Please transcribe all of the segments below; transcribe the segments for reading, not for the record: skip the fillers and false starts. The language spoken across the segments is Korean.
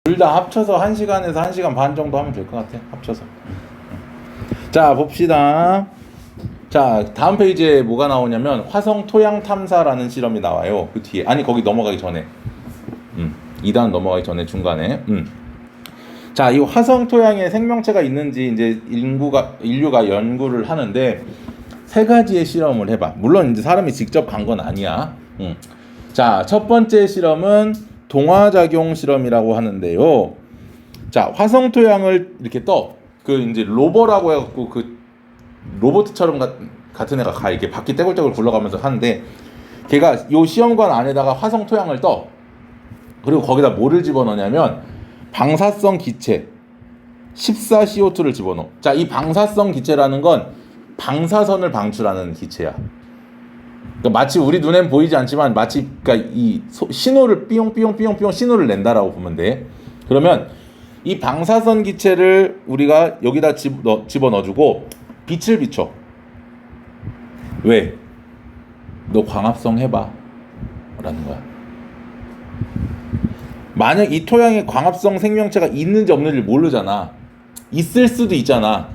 둘 다 합쳐서 1시간에서 1시간 반 정도 하면 될 것 같아. 합쳐서. 자, 봅시다. 자, 다음 페이지에 뭐가 나오냐면 화성 토양 탐사라는 실험이 나와요. 그 뒤에. 아니, 거기 넘어가기 전에. 2단 넘어가기 전에 중간에. 자, 이 화성 토양에 생명체가 있는지 이제 인류가 연구를 하는데 세 가지의 실험을 해봐. 물론 이제 사람이 직접 간 건 아니야. 자, 첫 번째 실험은 동화작용 실험이라고 하는데요. 자, 화성 토양을 이렇게 떠. 그 이제 로버라고 해갖고 그 로봇처럼 같은 애가 가 이렇게 바퀴 떼굴떼굴 굴러가면서 하는데 걔가 요 시험관 안에다가 화성 토양을 떠. 그리고 거기다 뭐를 집어넣냐면 방사성 기체 14CO2를 집어넣어. 자, 이 방사성 기체라는 건 방사선을 방출하는 기체야. 그러니까 마치 우리 눈엔 보이지 않지만 마치 그러니까 이 신호를 삐용삐용삐용삐용 신호를 낸다라고 보면 돼. 그러면 이 방사선 기체를 우리가 여기다 집어넣어주고 빛을 비춰. 왜? 너 광합성 해봐 라는 거야. 만약 이 토양에 광합성 생명체가 있는지 없는지 모르잖아. 있을 수도 있잖아.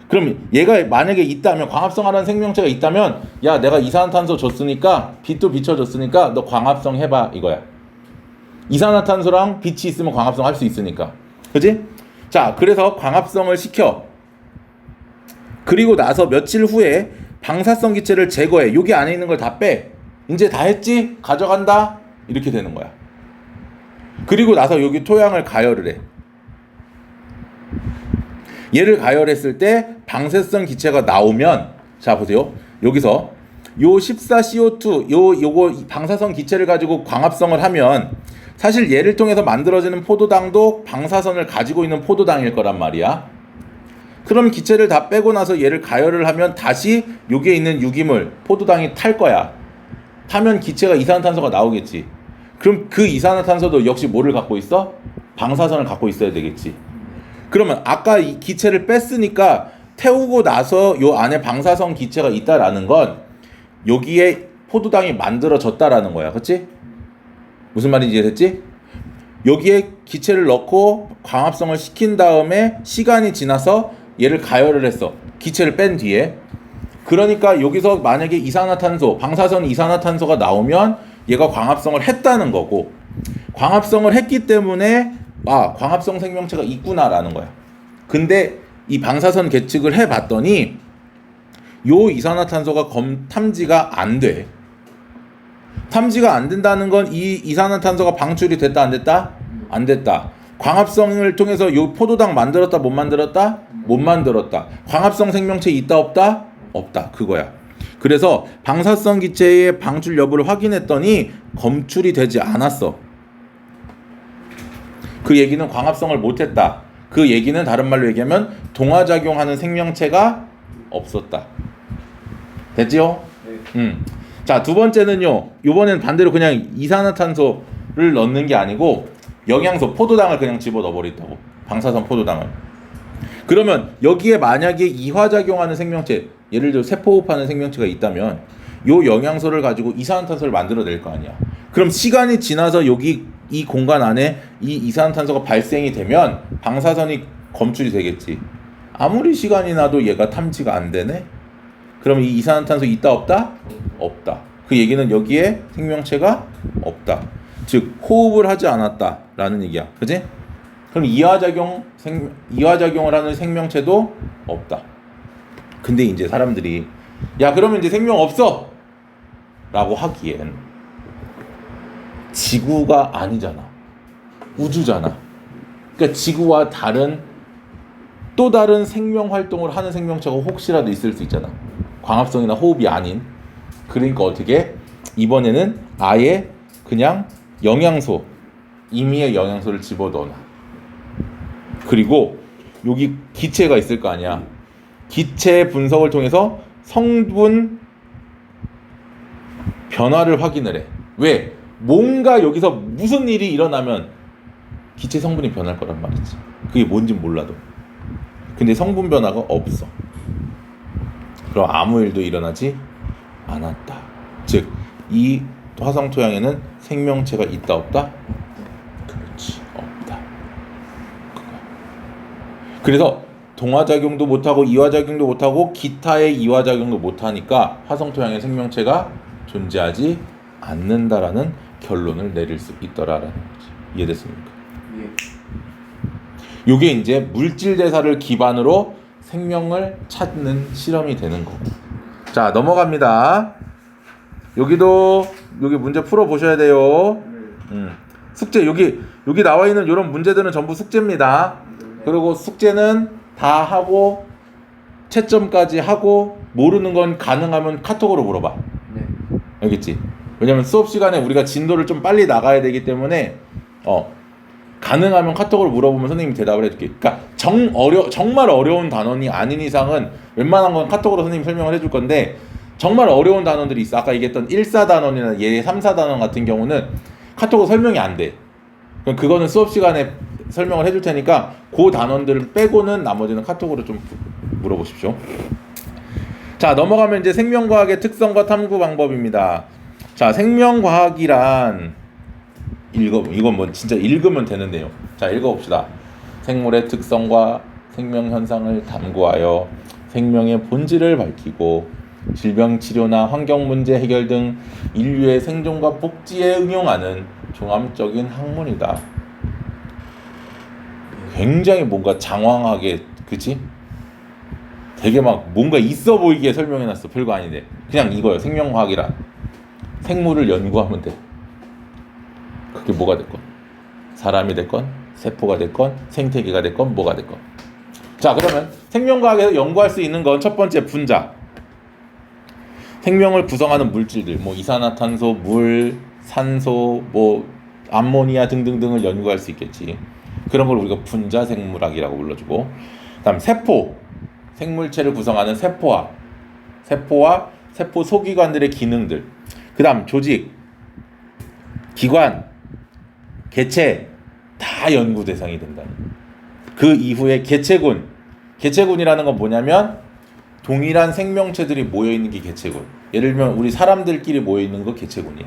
그럼 얘가 만약에 있다면, 광합성하는 생명체가 있다면, 야, 내가 이산화탄소 줬으니까 빛도 비춰줬으니까 너 광합성 해봐 이거야. 이산화탄소랑 빛이 있으면 광합성 할 수 있으니까. 그지? 자, 그래서 광합성을 시켜. 그리고 나서 며칠 후에 방사성 기체를 제거해. 여기 안에 있는 걸 다 빼. 이제 다 했지? 가져간다? 이렇게 되는 거야. 그리고 나서 여기 토양을 가열을 해. 얘를 가열했을 때 방사성 기체가 나오면, 자 보세요. 여기서 요 14CO2 요거 방사성 기체를 가지고 광합성을 하면 사실 얘를 통해서 만들어지는 포도당도 방사선을 가지고 있는 포도당일 거란 말이야. 그럼 기체를 다 빼고 나서 얘를 가열을 하면 다시 여기에 있는 유기물 포도당이 탈 거야. 타면 기체가 이산화탄소가 나오겠지. 그럼 그 이산화탄소도 역시 뭐를 갖고 있어? 방사선을 갖고 있어야 되겠지. 그러면 아까 이 기체를 뺐으니까 태우고 나서 요 안에 방사선 기체가 있다라는 건 여기에 포도당이 만들어졌다라는 거야. 그렇지? 무슨 말인지 이해됐지? 여기에 기체를 넣고 광합성을 시킨 다음에 시간이 지나서 얘를 가열을 했어. 기체를 뺀 뒤에. 그러니까 여기서 만약에 이산화탄소, 방사선 이산화탄소가 나오면 얘가 광합성을 했다는 거고, 광합성을 했기 때문에 광합성 생명체가 있구나라는 거야. 근데 이 방사선 계측을 해봤더니 요 이산화탄소가 탐지가 안 돼. 탐지가 안 된다는 건 이 이산화탄소가 방출이 됐다 안 됐다? 안 됐다. 광합성을 통해서 요 포도당 만들었다 못 만들었다? 못 만들었다. 광합성 생명체 있다 없다? 없다. 그거야. 그래서 방사성 기체의 방출 여부를 확인했더니 검출이 되지 않았어. 그 얘기는 광합성을 못했다. 그 얘기는 다른 말로 얘기하면 동화작용하는 생명체가 없었다. 됐지요? 네. 자, 두 번째는요. 이번엔 반대로 그냥 이산화탄소를 넣는 게 아니고 영양소, 포도당을 그냥 집어넣어 버린다고. 방사선 포도당을. 그러면 여기에 만약에 이화작용하는 생명체, 예를 들어 세포호흡하는 생명체가 있다면 요 영양소를 가지고 이산화탄소를 만들어낼 거 아니야. 그럼 시간이 지나서 여기 이 공간 안에 이 이산화탄소가 발생이 되면 방사선이 검출이 되겠지. 아무리 시간이 나도 얘가 탐지가 안 되네? 그럼 이 이산화탄소 있다 없다? 없다. 그 얘기는 여기에 생명체가 없다. 즉 호흡을 하지 않았다라는 얘기야. 그지? 그럼 이화작용을 하는 생명체도 없다. 근데 이제 사람들이 야, 그러면 이제 생명 없어! 라고 하기엔 지구가 아니잖아. 우주잖아. 그러니까 지구와 또 다른 생명 활동을 하는 생명체가 혹시라도 있을 수 있잖아. 광합성이나 호흡이 아닌. 그러니까 어떻게? 이번에는 아예 그냥 영양소, 임의의 영양소를 집어넣어놔. 그리고 여기 기체가 있을 거 아니야. 기체 분석을 통해서 성분 변화를 확인을 해. 왜? 뭔가 여기서 무슨 일이 일어나면 기체 성분이 변할 거란 말이지. 그게 뭔진 몰라도. 근데 성분 변화가 없어. 그럼 아무 일도 일어나지 않았다. 즉, 이 화성 토양에는 생명체가 있다 없다? 그렇지, 없다. 그래서 동화작용도 못하고 이화작용도 못하고 기타의 이화작용도 못하니까 화성토양의 생명체가 존재하지 않는다라는 결론을 내릴 수 있더라라는 거지. 이해됐습니까? 예. 요게 이제 물질 대사를 기반으로 생명을 찾는 실험이 되는 거고. 자, 넘어갑니다. 여기 문제 풀어 보셔야 돼요. 숙제 여기 나와 있는 이런 문제들은 전부 숙제입니다. 그리고 숙제는 다 하고 채점까지 하고 모르는 건 가능하면 카톡으로 물어봐. 네. 알겠지? 왜냐면 수업 시간에 우리가 진도를 좀 빨리 나가야 되기 때문에 가능하면 카톡으로 물어보면 선생님이 대답을 해줄게. 그러니까 정말 어려운 단원이 아닌 이상은 웬만한 건 카톡으로 선생님이 설명을 해줄 건데 정말 어려운 단원들이 있어. 아까 얘기했던 1사단원이나 예 3사단원 같은 경우는 카톡으로 설명이 안 돼. 그럼 그거는 수업 시간에 설명을 해줄 테니까 그 단원들을 빼고는 나머지는 카톡으로 좀 물어보십시오. 자, 넘어가면 이제 생명과학의 특성과 탐구 방법입니다. 자, 생명과학이란 이건 뭐 진짜 읽으면 되는 내용. 자, 읽어봅시다. 생물의 특성과 생명 현상을 탐구하여 생명의 본질을 밝히고 질병 치료나 환경 문제 해결 등 인류의 생존과 복지에 응용하는 종합적인 학문이다. 굉장히 뭔가 장황하게, 그치? 되게 막 뭔가 있어 보이게 설명해놨어. 별거 아닌데 그냥 이거예요. 생명과학이란 생물을 연구하면 돼. 그게 뭐가 됐건 사람이 됐건 세포가 됐건 생태계가 됐건 뭐가 됐건. 자, 그러면 생명과학에서 연구할 수 있는 건 첫 번째 분자. 생명을 구성하는 물질들, 뭐 이산화탄소, 물, 산소, 뭐 암모니아 등등등을 연구할 수 있겠지. 그런 걸 우리가 분자 생물학이라고 불러주고, 그다음 세포, 생물체를 구성하는 세포와 세포 소기관들의 기능들, 그다음 조직, 기관, 개체 다 연구 대상이 된다는. 그 이후에 개체군이라는 건 뭐냐면 동일한 생명체들이 모여 있는 게 개체군. 예를 들면 우리 사람들끼리 모여 있는 거 개체군이야.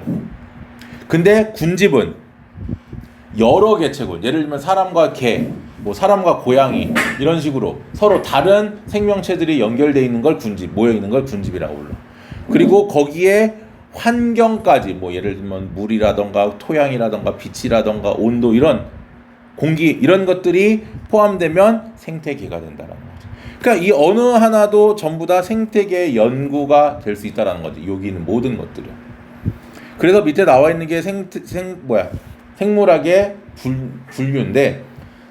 근데 군집은 여러 개체군. 예를 들면 사람과 개, 뭐 사람과 고양이 이런 식으로 서로 다른 생명체들이 연결되어 있는 걸 군집, 모여 있는 걸 군집이라고 불러. 그리고 거기에 환경까지 뭐 예를 들면 물이라던가 토양이라던가 빛이라던가 온도 이런 공기 이런 것들이 포함되면 생태계가 된다는 거죠. 그러니까 이 어느 하나도 전부 다 생태계의 연구가 될 수 있다는 거지. 여기는 모든 것들은. 그래서 밑에 나와 있는 게 생물학의 분류인데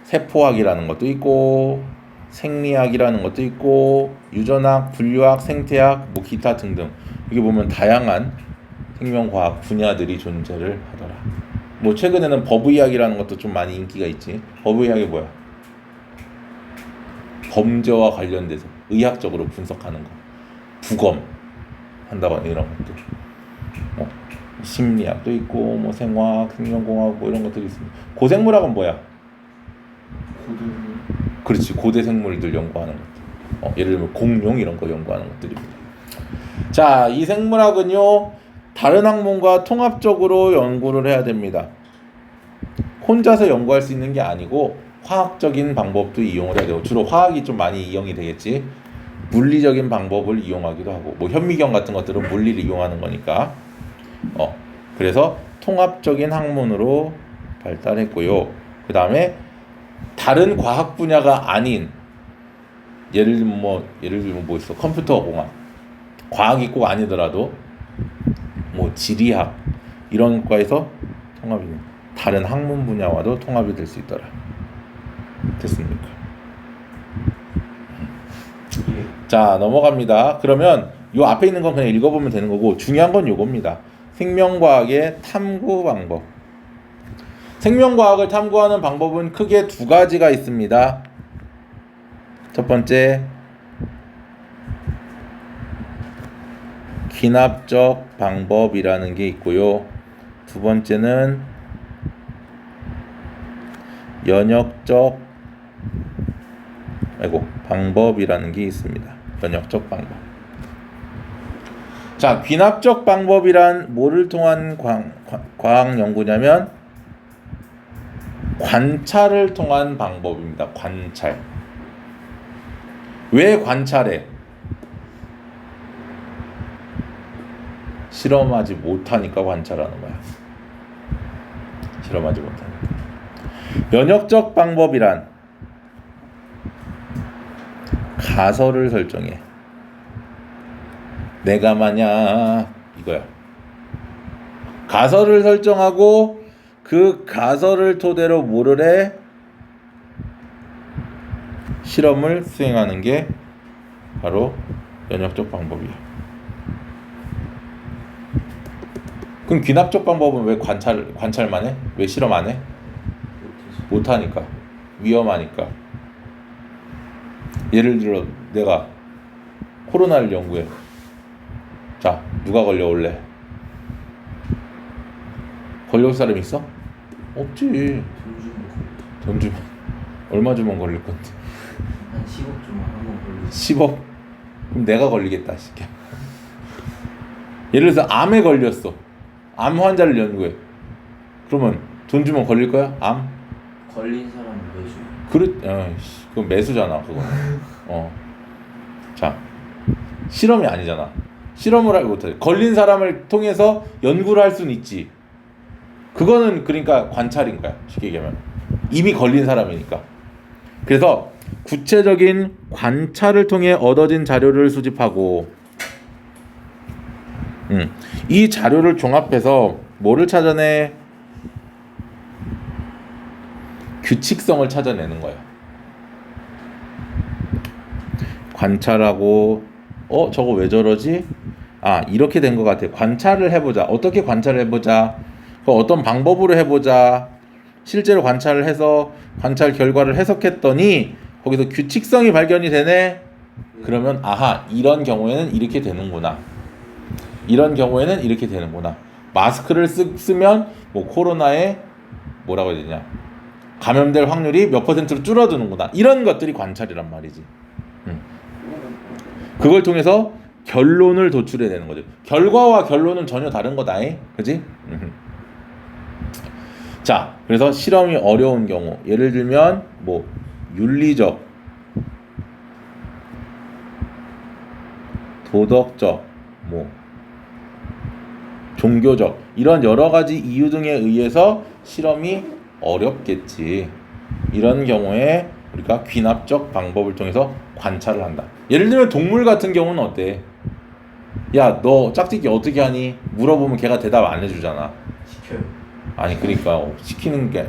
세포학이라는 것도 있고 생리학이라는 것도 있고 유전학, 분류학, 생태학, 뭐 기타 등등. 여기 보면 다양한 생명과학 분야들이 존재를 하더라. 뭐 최근에는 법의학이라는 것도 좀 많이 인기가 있지. 법의학이 뭐야? 범죄와 관련돼서 의학적으로 분석하는 거, 부검 한다거나 이런 것들. 심리학도 있고 뭐 생화학, 생명공학 뭐 이런 것들이 있습니다. 고생물학은 뭐야? 그렇지, 고대 생물들 연구하는 것들. 예를 들면 공룡 이런 거 연구하는 것들입니다. 자, 이 생물학은요 다른 학문과 통합적으로 연구를 해야 됩니다. 혼자서 연구할 수 있는 게 아니고 화학적인 방법도 이용을 해야 되고, 주로 화학이 좀 많이 이용이 되겠지. 물리적인 방법을 이용하기도 하고, 뭐 현미경 같은 것들은 물리를 이용하는 거니까. 그래서 통합적인 학문으로 발달했고요. 그 다음에 다른 과학 분야가 아닌 예를 들면 뭐 있어? 컴퓨터 공학, 과학이 꼭 아니더라도 뭐 지리학 이런 과에서 통합이 다른 학문 분야와도 통합이 될 수 있더라. 됐습니까? 자, 넘어갑니다. 그러면 요 앞에 있는 건 그냥 읽어보면 되는 거고, 중요한 건 요겁니다. 생명과학의 탐구 방법. 생명과학을 탐구하는 방법은 크게 두 가지가 있습니다. 첫 번째, 기납적 방법이라는 게 있고요. 두 번째는 연역적 방법이라는 게 있습니다. 연역적 방법. 자, 귀납적 방법이란 뭐를 통한 과학 연구냐면 관찰을 통한 방법입니다. 관찰. 왜 관찰해? 실험하지 못하니까 관찰하는 거야. 실험하지 못하니까. 면역적 방법이란 가설을 설정해. 내가 만약 이거야. 가설을 설정하고 그 가설을 토대로 뭐를 해? 실험을 수행하는 게 바로 면역적 방법이야. 그럼 귀납적 방법은 왜 관찰만 해? 왜 실험 안 해? 못하니까. 위험하니까. 예를 들어 내가 코로나를 연구해. 자, 누가 걸려올래? 걸려올 사람 있어? 없지. 돈 주면 얼마 주면 걸릴 건데? 한 10억 주면 한번 걸리지. 10억? 그럼 내가 걸리겠다 싶게. 예를 들어서 암에 걸렸어. 암 환자를 연구해. 그러면 돈 주면 걸릴 거야? 암? 걸린 사람이 매주. 그건 매수잖아 그거. 자, 실험이 아니잖아. 실험을 하지 못해. 걸린 사람을 통해서 연구를 할 수는 있지. 그거는 그러니까 관찰인 거야. 쉽게 얘기하면 이미 걸린 사람이니까. 그래서 구체적인 관찰을 통해 얻어진 자료를 수집하고 이 자료를 종합해서 뭐를 찾아내? 규칙성을 찾아내는 거야. 관찰하고 저거 왜 저러지? 이렇게 된 것 같아. 관찰을 해보자. 어떻게 관찰을 해보자. 어떤 방법으로 해보자. 실제로 관찰을 해서 관찰 결과를 해석했더니 거기서 규칙성이 발견이 되네. 그러면 이런 경우에는 이렇게 되는구나. 이런 경우에는 이렇게 되는구나. 마스크를 쓰면 뭐 코로나에 뭐라고 해야 되냐, 감염될 확률이 몇 %로 줄어드는구나. 이런 것들이 관찰이란 말이지. 그걸 통해서 결론을 도출해내는 거죠. 결과와 결론은 전혀 다른 거다. 그지? 자, 그래서 실험이 어려운 경우, 예를 들면 뭐 윤리적, 도덕적, 뭐 종교적, 이런 여러 가지 이유 등에 의해서 실험이 어렵겠지. 이런 경우에 우리가 귀납적 방법을 통해서 관찰을 한다. 예를 들면 동물 같은 경우는 어때? 야, 너 짝짓기 어떻게 하니? 물어보면 걔가 대답 안 해주잖아. 시켜요. 아니, 그러니까 시키는 게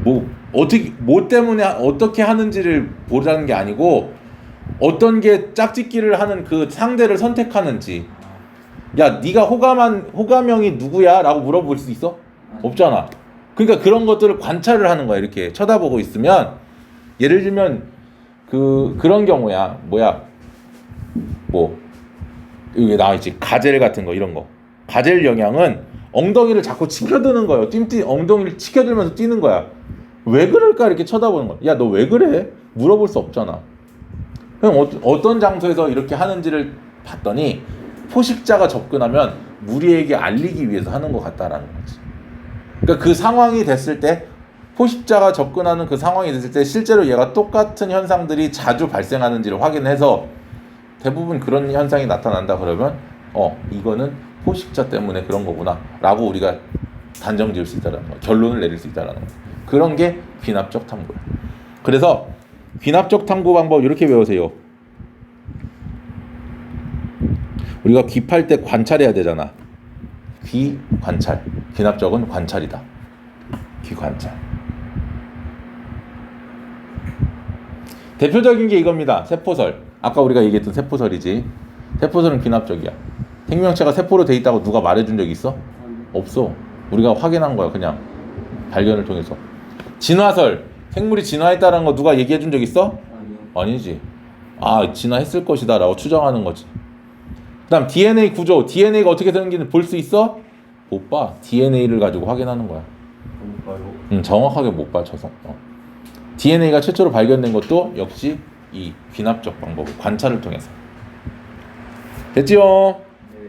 뭐 때문에 어떻게 하는지를 보자는 게 아니고 어떤 게 짝짓기를 하는 그 상대를 선택하는지. 야, 네가 호감형이 누구야? 라고 물어볼 수 있어? 없잖아. 그러니까 그런 것들을 관찰을 하는 거야. 이렇게 쳐다보고 있으면, 예를 들면 그런 경우야. 여기 나와있지. 가젤 같은 거, 이런 거. 가젤 영양은 엉덩이를 자꾸 치켜드는 거예요. 엉덩이를 치켜들면서 뛰는 거야. 왜 그럴까? 이렇게 쳐다보는 거야. 야, 너 왜 그래? 물어볼 수 없잖아. 그럼 어떤 장소에서 이렇게 하는지를 봤더니 포식자가 접근하면 무리에게 알리기 위해서 하는 것 같다라는 거지. 그러니까 그 상황이 됐을 때, 포식자가 접근하는 그 상황이 됐을 때 실제로 얘가 똑같은 현상들이 자주 발생하는지를 확인해서 대부분 그런 현상이 나타난다 그러면 이거는 포식자 때문에 그런 거구나 라고 우리가 단정 지을 수 있다는 거, 결론을 내릴 수 있다는 거. 그런 게 귀납적 탐구야. 그래서 귀납적 탐구 방법 이렇게 배우세요. 우리가 귀팔 때 관찰해야 되잖아. 귀 관찰. 귀납적은 관찰이다. 귀 관찰. 대표적인 게 이겁니다. 세포설. 아까 우리가 얘기했던 세포설이지. 세포설은 귀납적이야. 생명체가 세포로 돼 있다고 누가 말해준 적 있어? 없어. 우리가 확인한 거야. 그냥 발견을 통해서. 진화설. 생물이 진화했다는 거 누가 얘기해 준 적 있어? 아니지. 진화했을 것이다 라고 추정하는 거지. 그 다음 DNA 구조. DNA가 어떻게 되는지는 볼 수 있어? 못 봐. DNA를 가지고 확인하는 거야. 못 봐요. 정확하게 못 봐. DNA가 최초로 발견된 것도 역시 이 귀납적 방법, 관찰을 통해서. 됐지요? 네.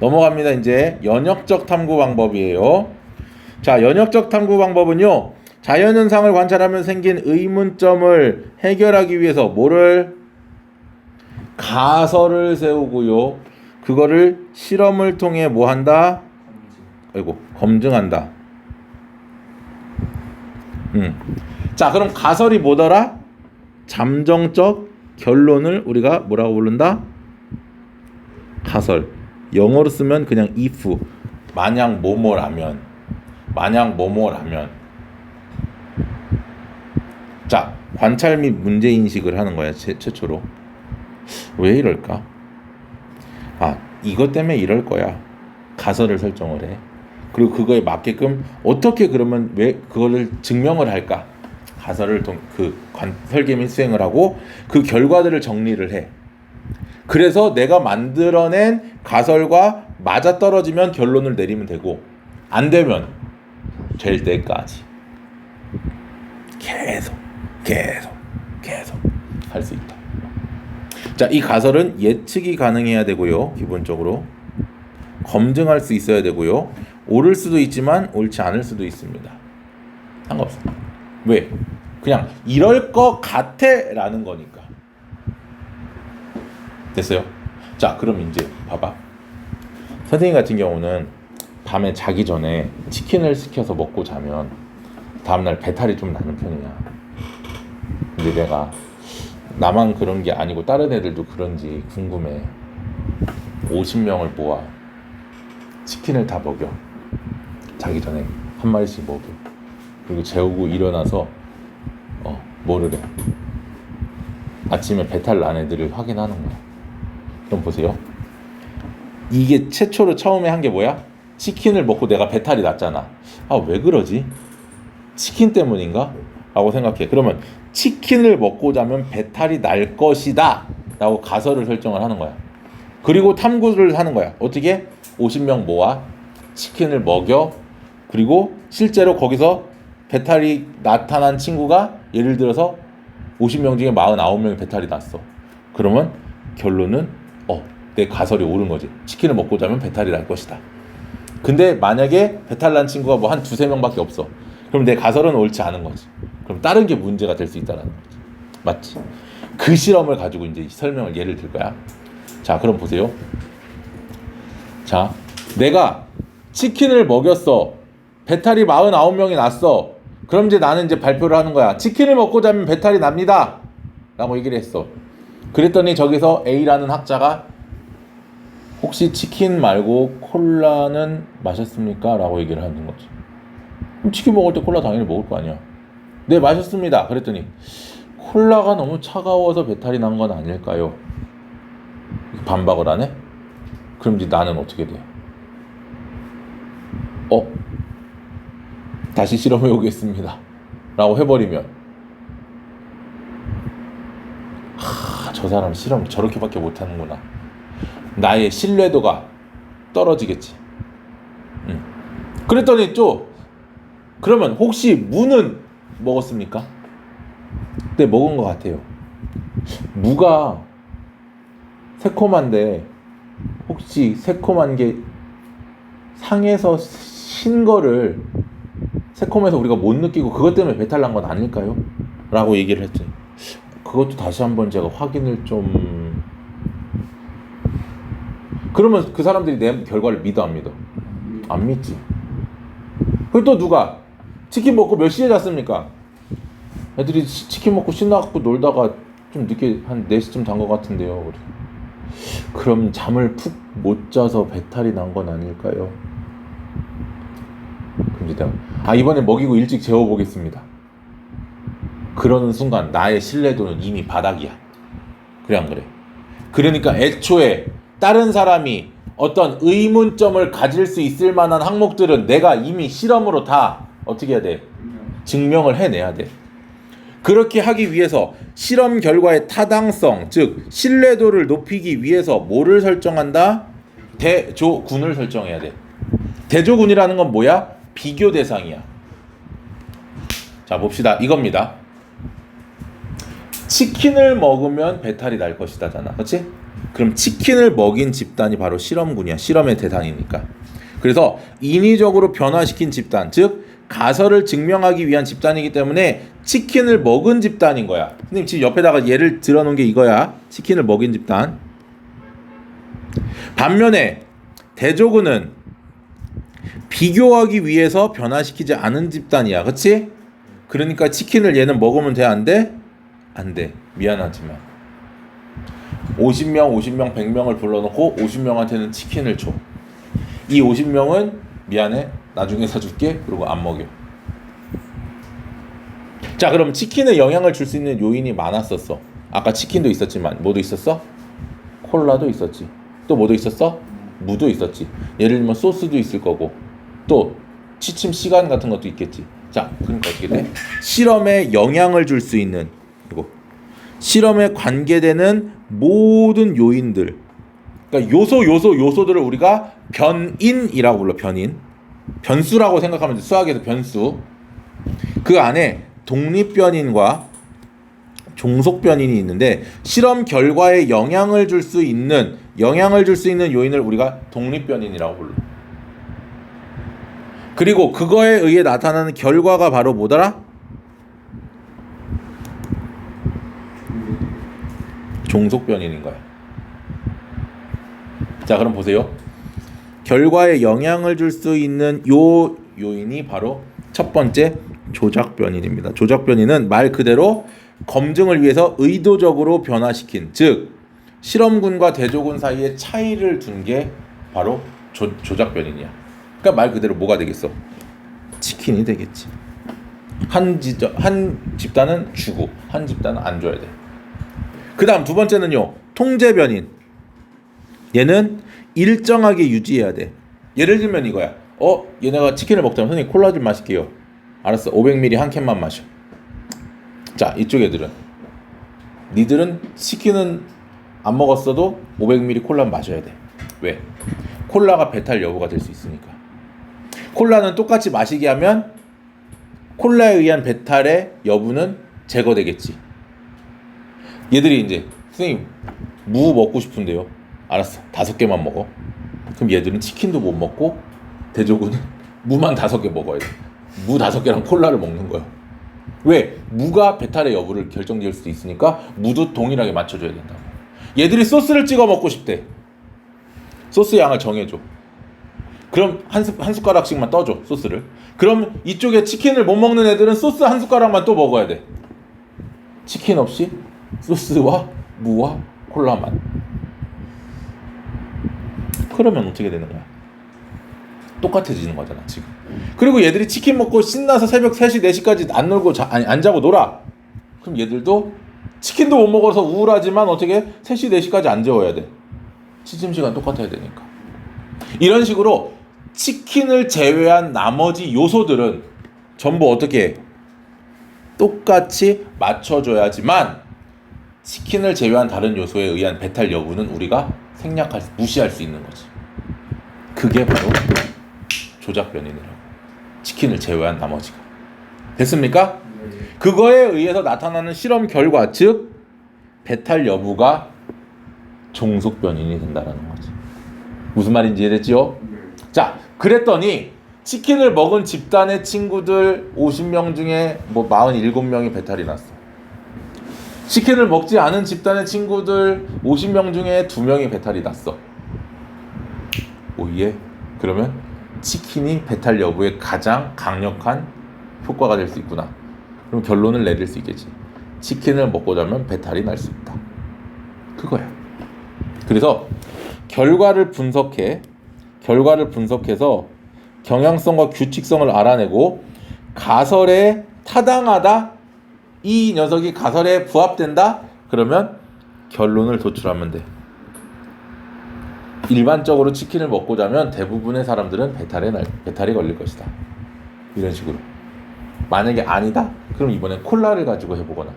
넘어갑니다. 이제 연역적 탐구 방법이에요. 자, 연역적 탐구 방법은요, 자연현상을 관찰하면 생긴 의문점을 해결하기 위해서 뭐를 가설을 세우고요. 그거를 실험을 통해 뭐 한다? 검증한다. 자, 그럼 가설이 뭐더라? 잠정적 결론을 우리가 뭐라고 부른다? 가설. 영어로 쓰면 그냥 if. 만약 뭐뭐라면. 자, 관찰 및 문제 인식을 하는 거야. 최초로. 왜 이럴까? 이것 때문에 이럴 거야. 가설을 설정을 해. 그리고 그거에 맞게끔 어떻게 그러면 왜 그거를 증명을 할까? 가설을 설계 및 수행을 하고 그 결과들을 정리를 해. 그래서 내가 만들어낸 가설과 맞아떨어지면 결론을 내리면 되고, 안 되면 될 때까지 계속 할 수 있다. 자, 이 가설은 예측이 가능해야 되고요. 기본적으로 검증할 수 있어야 되고요. 옳을 수도 있지만 옳지 않을 수도 있습니다. 상관없습니다. 왜? 그냥 이럴 것 같아 라는 거니까. 됐어요? 자, 그럼 이제 봐봐. 선생님 같은 경우는 밤에 자기 전에 치킨을 시켜서 먹고 자면 다음날 배탈이 좀 나는 편이야. 근데 내가 나만 그런 게 아니고 다른 애들도 그런지 궁금해. 50명을 모아 치킨을 다 먹여. 자기 전에 한 마리씩 먹여. 그리고 재우고 일어나서 뭐를 해? 아침에 배탈 난 애들을 확인하는 거야. 그럼 보세요. 이게 최초로 처음에 한 게 뭐야? 치킨을 먹고 내가 배탈이 났잖아. 왜 그러지? 치킨 때문인가? 라고 생각해. 그러면 치킨을 먹고 자면 배탈이 날 것이다 라고 가설을 설정을 하는 거야. 그리고 탐구를 하는 거야. 어떻게? 50명 모아 치킨을 먹여. 그리고 실제로 거기서 배탈이 나타난 친구가 예를 들어서 50명 중에 49명이 배탈이 났어. 그러면 결론은 내 가설이 옳은 거지. 치킨을 먹고 자면 배탈이 날 것이다. 근데 만약에 배탈 난 친구가 뭐 한 두세 명밖에 없어. 그럼 내 가설은 옳지 않은 거지. 그럼 다른 게 문제가 될 수 있다는 거지. 맞지? 그 실험을 가지고 이제 설명을 예를 들 거야. 자, 그럼 보세요. 자, 내가 치킨을 먹였어. 배탈이 49명이 났어. 그럼 이제 나는 이제 발표를 하는 거야. 치킨을 먹고 자면 배탈이 납니다. 라고 얘기를 했어. 그랬더니 저기서 A라는 학자가 혹시 치킨 말고 콜라는 마셨습니까? 라고 얘기를 하는 거지. 그럼 치킨 먹을 때 콜라 당연히 먹을 거 아니야. 네, 마셨습니다. 그랬더니 콜라가 너무 차가워서 배탈이 난 건 아닐까요? 반박을 안 해? 그럼 이제 나는 어떻게 돼? 다시 실험해 오겠습니다. 라고 해버리면 저 사람 실험 저렇게밖에 못하는구나. 나의 신뢰도가 떨어지겠지. 그랬더니 또 그러면 혹시 무는 먹었습니까? 네, 먹은 것 같아요. 무가 새콤한데 혹시 새콤한 게 상에서 신 거를 새콤해서 우리가 못 느끼고 그것 때문에 배탈 난 건 아닐까요? 라고 얘기를 했더니 그것도 다시 한번 제가 확인을 좀... 그러면 그 사람들이 내 결과를 믿어 안 믿어? 안 믿지. 그리고 또 누가 치킨 먹고 몇 시에 잤습니까? 애들이 치킨 먹고 신나갖고 놀다가 좀 늦게 한 4시쯤 잔 것 같은데요. 그럼 잠을 푹 못 자서 배탈이 난 건 아닐까요? 그럼 이제 이번에 먹이고 일찍 재워보겠습니다. 그러는 순간 나의 신뢰도는 이미 바닥이야. 그래 안 그래? 그러니까 애초에 다른 사람이 어떤 의문점을 가질 수 있을 만한 항목들은 내가 이미 실험으로 다 어떻게 해야 돼? 증명을 해내야 돼. 그렇게 하기 위해서 실험 결과의 타당성, 즉 신뢰도를 높이기 위해서 뭐를 설정한다? 대조군을 설정해야 돼. 대조군이라는 건 뭐야? 비교 대상이야. 자, 봅시다. 이겁니다. 치킨을 먹으면 배탈이 날 것이다잖아. 그렇지? 그럼 치킨을 먹인 집단이 바로 실험군이야. 실험의 대상이니까. 그래서 인위적으로 변화시킨 집단, 즉 가설을 증명하기 위한 집단이기 때문에 치킨을 먹은 집단인 거야. 선생님 지금 옆에다가 예를 들어놓은 게 이거야. 치킨을 먹인 집단. 반면에 대조군은 비교하기 위해서 변화시키지 않은 집단이야. 그치? 그러니까 치킨을 얘는 먹으면 돼? 안 돼? 안 돼. 미안하지만 50명, 100명을 불러놓고 50명한테는 치킨을 줘. 이 50명은 미안해. 나중에 사줄게. 그리고 안 먹여. 자, 그럼 치킨에 영향을 줄 수 있는 요인이 많았었어. 아까 치킨도 있었지만 뭐도 있었어? 콜라도 있었지. 또 뭐도 있었어? 무도 있었지. 예를 들면 소스도 있을 거고 또 취침 시간 같은 것도 있겠지. 자, 그러니까 어떻게 돼? 실험에 영향을 줄 수 있는 그리고 실험에 관계되는 모든 요인들, 그러니까 요소들을 우리가 변인이라고 불러. 변수라고 생각하면 돼. 수학에서 변수. 그 안에 독립변인과 종속변인이 있는데 실험 결과에 영향을 줄 수 있는 요인을 우리가 독립변인이라고 불러. 그리고 그거에 의해 나타나는 결과가 바로 뭐더라? 종속변인인 거야. 자, 그럼 보세요. 결과에 영향을 줄 수 있는 요 요인이 바로 첫 번째 조작변인입니다. 조작변인은 말 그대로 검증을 위해서 의도적으로 변화시킨, 즉 실험군과 대조군 사이에 차이를 둔 게 바로 조작변인이야. 그러니까 말 그대로 뭐가 되겠어? 치킨이 되겠지. 한 집단은 주고 한 집단은 안 줘야 돼. 그 다음 두 번째는요, 통제변인. 얘는 일정하게 유지해야 돼. 예를 들면 이거야. 얘네가 치킨을 먹자면 선생님 콜라 좀 마실게요. 알았어. 500ml 한 캔만 마셔. 자, 이쪽 애들은 니들은 치킨은 안 먹었어도 500ml 콜라 마셔야 돼. 왜? 콜라가 배탈 여부가 될 수 있으니까. 콜라는 똑같이 마시게 하면 콜라에 의한 배탈의 여부는 제거되겠지. 얘들이 이제 선생님 무 먹고 싶은데요. 알았어. 5개만 먹어. 그럼 얘들은 치킨도 못 먹고 대조군은 무만 5개 먹어야 돼. 무 5개랑 콜라를 먹는 거야. 왜? 무가 배탈의 여부를 결정지을 수도 있으니까 무도 동일하게 맞춰줘야 된다고. 얘들이 소스를 찍어 먹고 싶대. 소스 양을 정해줘. 그럼 한 숟가락씩만 떠줘, 소스를. 그럼 이쪽에 치킨을 못 먹는 애들은 소스 한 숟가락만 또 먹어야 돼. 치킨 없이 소스와 무와 콜라만. 그러면 어떻게 되는 거야? 똑같아지는 거잖아 지금. 그리고 얘들이 치킨 먹고 신나서 새벽 3시 4시까지 안 놀고 안 자고 놀아. 그럼 얘들도 치킨도 못 먹어서 우울하지만 어떻게 3시 4시까지 안 재워야 돼. 취침 시간 똑같아야 되니까. 이런 식으로 치킨을 제외한 나머지 요소들은 전부 어떻게 똑같이 맞춰줘야지만 치킨을 제외한 다른 요소에 의한 배탈 여부는 우리가 무시할 수 있는 거지. 그게 바로 조작변인이라고. 치킨을 제외한 나머지가. 됐습니까? 그거에 의해서 나타나는 실험 결과, 즉 배탈 여부가 종속변인이 된다는 거지. 무슨 말인지 이해됐지요? 자, 그랬더니 치킨을 먹은 집단의 친구들 50명 중에 뭐 47명이 배탈이 났어. 치킨을 먹지 않은 집단의 친구들 50명 중에 2명이 배탈이 났어. 오예. 그러면 치킨이 배탈 여부에 가장 강력한 효과가 될 수 있구나. 그럼 결론을 내릴 수 있겠지. 치킨을 먹고 자면 배탈이 날 수 있다. 그거야. 그래서 결과를 분석해서 경향성과 규칙성을 알아내고 가설에 타당하다, 이 녀석이 가설에 부합된다, 그러면 결론을 도출하면 돼. 일반적으로 치킨을 먹고 자면 대부분의 사람들은 배탈이 걸릴 것이다. 이런 식으로. 만약에 아니다? 그럼 이번엔 콜라를 가지고 해보거나,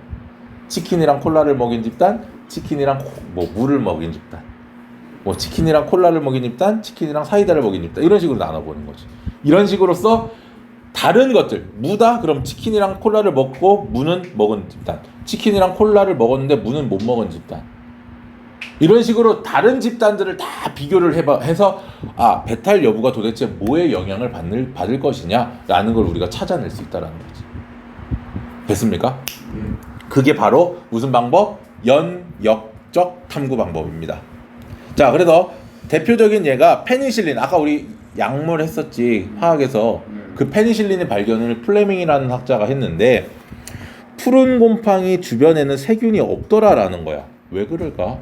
치킨이랑 콜라를 먹인 집단, 치킨이랑 물을 먹인 집단, 치킨이랑 콜라를 먹인 집단, 치킨이랑 사이다를 먹인 집단, 이런 식으로 나눠보는 거지. 이런 식으로서 다른 것들, 무다? 그럼 치킨이랑 콜라를 먹고 무는 먹은 집단, 치킨이랑 콜라를 먹었는데 무는 못 먹은 집단, 이런 식으로 다른 집단들을 다 비교를 해서 배탈 여부가 도대체 뭐에 영향을 받을 것이냐라는 걸 우리가 찾아낼 수 있다는 거지. 됐습니까? 네. 그게 바로 무슨 방법? 연역적 탐구 방법입니다. 자, 그래서 대표적인 예가 페니실린. 아까 우리 약물 했었지, 화학에서. 그 페니실린의 발견을 플레밍이라는 학자가 했는데 푸른 곰팡이 주변에는 세균이 없더라라는 거야. 왜 그럴까?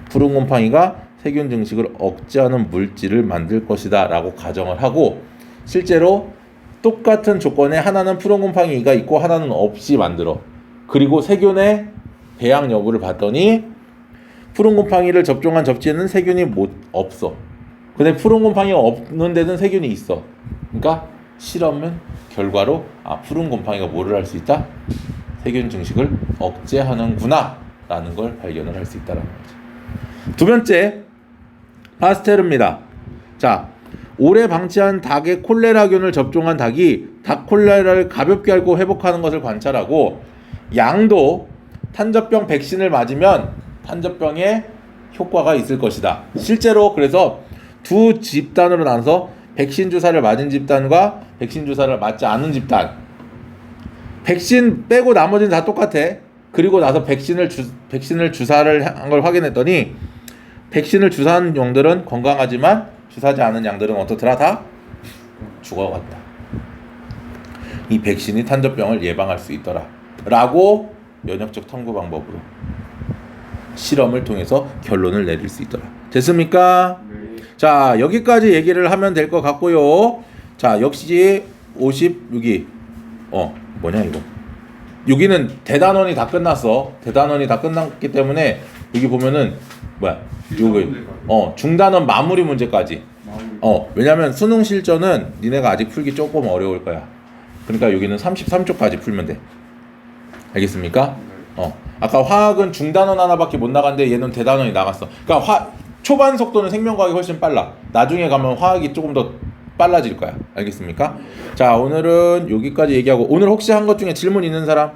푸른 곰팡이가 세균 증식을 억제하는 물질을 만들 것이다 라고 가정을 하고, 실제로 똑같은 조건에 하나는 푸른 곰팡이가 있고 하나는 없이 만들어. 그리고 세균의 배양 여부를 봤더니 푸른 곰팡이를 접종한 접지에는 세균이 없어. 근데 푸른 곰팡이가 없는 데는 세균이 있어. 그러니까 실험은 결과로 푸른 곰팡이가 뭐를 할 수 있다? 세균 증식을 억제하는구나 라는 걸 발견을 할 수 있다는 거지. 두 번째, 파스테르입니다. 자, 오래 방치한 닭의 콜레라균을 접종한 닭이 닭 콜레라를 가볍게 앓고 회복하는 것을 관찰하고, 양도 탄저병 백신을 맞으면 탄저병에 효과가 있을 것이다. 실제로 그래서 두 집단으로 나눠서 백신 주사를 맞은 집단과 백신 주사를 맞지 않은 집단. 백신 빼고 나머지는 다 똑같아. 그리고 나서 백신을 주사를 한 걸 확인했더니 백신을 주사한 양들은 건강하지만 주사하지 않은 양들은 어떻더라? 다 죽어갔다. 이 백신이 탄저병을 예방할 수 있더라 라고 면역적 탐구 방법으로 실험을 통해서 결론을 내릴 수 있더라. 됐습니까? 네. 자, 여기까지 얘기를 하면 될 것 같고요. 자, 역시 56이 뭐냐 이거. 여기는 대단원이 다 끝났어. 대단원이 다 끝났기 때문에 여기 보면은 요거 중단원 마무리 문제까지. 왜냐면 수능 실전은 니네가 아직 풀기 조금 어려울 거야. 그러니까 여기는 33쪽까지 풀면 돼. 알겠습니까? 아까 화학은 중단원 하나밖에 못 나갔는데 얘는 대단원이 나갔어. 그러니까 초반 속도는 생명과학이 훨씬 빨라. 나중에 가면 화학이 조금 더 빨라질 거야. 알겠습니까? 자, 오늘은 여기까지 얘기하고, 오늘 혹시 한 것 중에 질문 있는 사람?